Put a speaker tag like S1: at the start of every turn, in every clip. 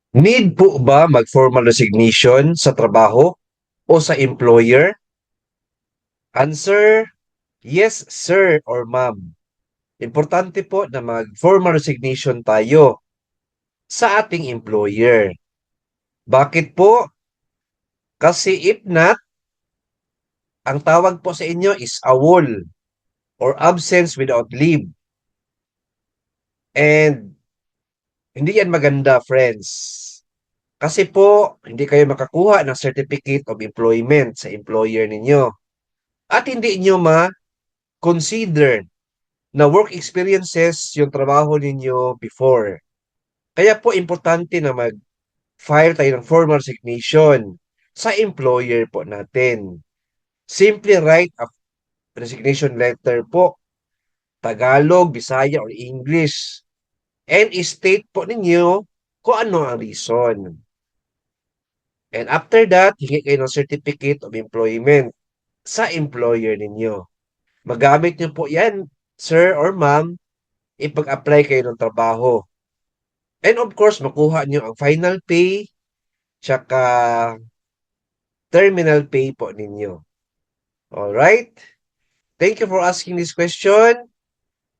S1: Need po ba mag-formal resignation sa trabaho o sa employer? Answer, yes sir or ma'am. Importante po na mag-formal resignation tayo sa ating employer. Bakit po? Kasi if not, ang tawag po sa inyo is AWOL or absence without leave. And hindi yan maganda, friends. Kasi po, hindi kayo makakuha ng Certificate of Employment sa employer ninyo. At hindi nyo ma-consider na work experiences yung trabaho ninyo before. Kaya po, importante na mag-file tayo ng formal resignation sa employer po natin. Simply write a resignation letter po, Tagalog, Bisaya, or English. And state po ninyo kung ano ang reason. And after that, hingi kayo ng Certificate of Employment sa employer ninyo. Magamit niyo po yan, sir or ma'am, ipag-apply kayo ng trabaho. And of course, makuha niyo ang final pay tsaka terminal pay po ninyo. Alright? Thank you for asking this question.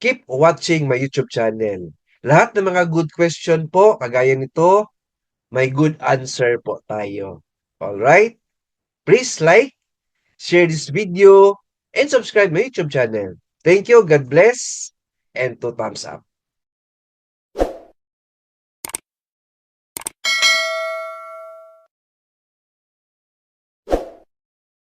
S1: Keep watching my YouTube channel. Lahat ng mga good question po, kagaya nito, may good answer po tayo. Alright? Please like, share this video, and subscribe my YouTube channel. Thank you, God bless, and 2 thumbs up.